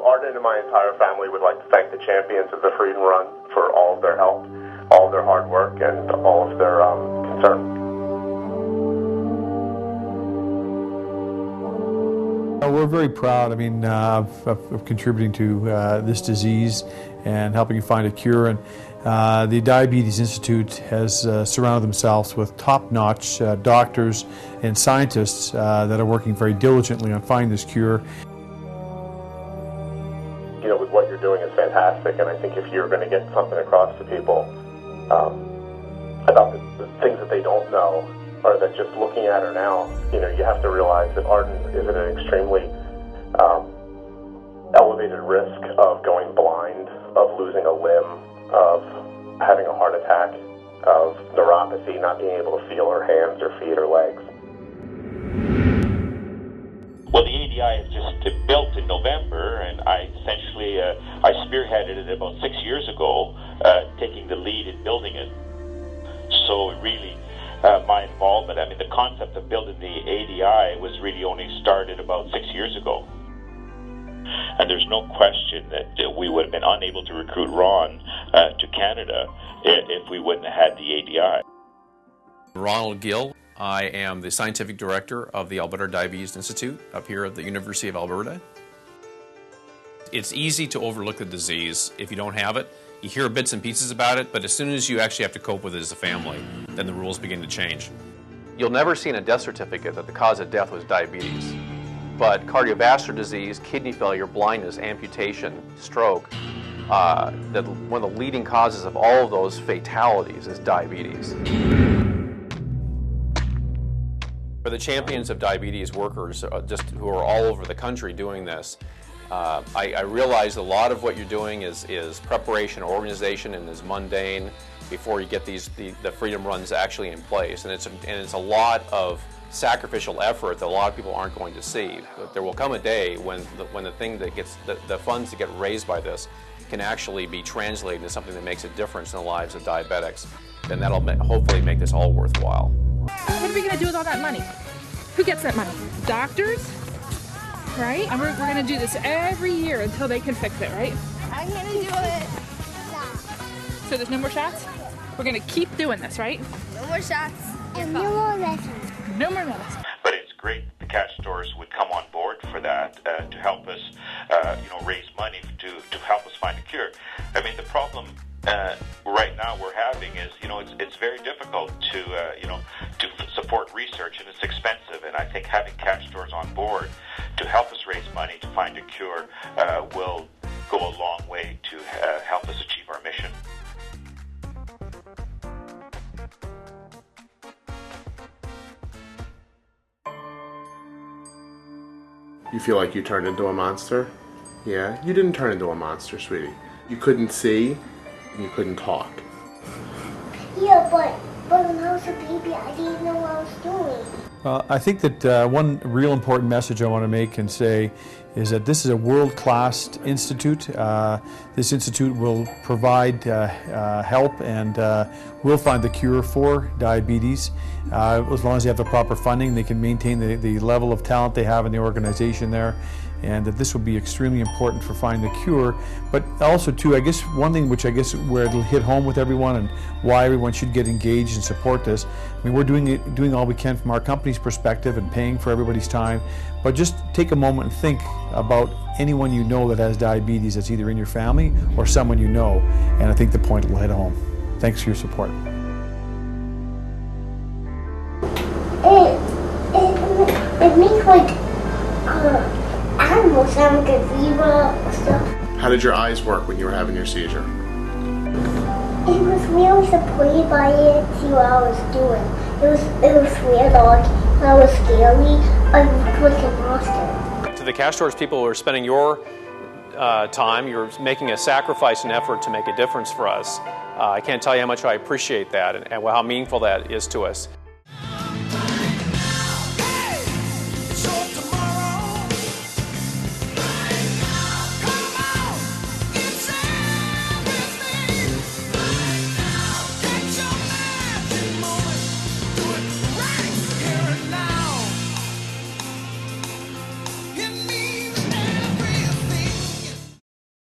Arden and my entire family would like to thank the champions of the Freedom Run for all of their help, all of their hard work, and all of their concern. We're very proud, of contributing to this disease and helping find a cure. And the Diabetes Institute has surrounded themselves with top-notch doctors and scientists that are working very diligently on finding this cure. You know, with what you're doing is fantastic, and I think if you're going to get something across to people about the things that they don't know, or that just looking at her now, you know, you have to realize that Arden is at an extremely elevated risk of going blind, of losing a limb, of having a heart attack, of neuropathy, not being able to feel her hands or feet or legs. Well, the ADI is just built in November, and I essentially I spearheaded it about 6 years ago, taking the lead in building it. So it really, my involvement, the concept of building the ADI was really only started about 6 years ago. And there's no question that we would have been unable to recruit Ron to Canada if we wouldn't have had the ADI. Ronald Gill. I am the Scientific Director of the Alberta Diabetes Institute up here at the University of Alberta. It's easy to overlook the disease if you don't have it. You hear bits and pieces about it, but as soon as you actually have to cope with it as a family, then the rules begin to change. You'll never see in a death certificate that the cause of death was diabetes. But cardiovascular disease, kidney failure, blindness, amputation, stroke, that one of the leading causes of all of those fatalities is diabetes. For the champions of diabetes workers, who are all over the country doing this, I realize a lot of what you're doing is preparation, organization, and is mundane before you get the Freedom Runs actually in place, and it's a lot of sacrificial effort that a lot of people aren't going to see. But there will come a day when the thing that gets the funds that get raised by this can actually be translated into something that makes a difference in the lives of diabetics, then that'll hopefully make this all worthwhile. What are we going to do with all that money? Who gets that money? Doctors? Right? And we're going to do this every year until they can fix it, right? I'm going to do it. So there's no more shots? We're going to keep doing this, right? No more shots. No more medicine. No more medicine. But it's great the cash stores would come on board for that to help us, raise money to help us find a cure. The problem right now we're having is, it's very difficult to support research, and it's expensive. And I think having cash stores on board to help us raise money to find a cure will go a long way to help us achieve our mission. You feel like you turned into a monster? Yeah, you didn't turn into a monster, sweetie. You couldn't see, and you couldn't talk. Yeah, but when I was a baby, I didn't know what I was doing. I think that one real important message I want to make and say is that this is a world-class institute. This institute will provide help and will find the cure for diabetes. As long as they have the proper funding, they can maintain the level of talent they have in the organization there, and that this will be extremely important for finding the cure. But also too, I guess one thing where it'll hit home with everyone and why everyone should get engaged and support this. We're doing all we can from our company's perspective and paying for everybody's time, but just take a moment and think about anyone you know that has diabetes that's either in your family or someone you know, and I think the point will hit home. Thanks for your support. It makes animals sound like zebra stuff. How did your eyes work when you were having your seizure? It was really supported by it, see what I was doing. It was real dark, and I was scary. I looked like a monster. To the cash stores people who are spending your time, you're making a sacrifice and effort to make a difference for us. I can't tell you how much I appreciate that and how meaningful that is to us.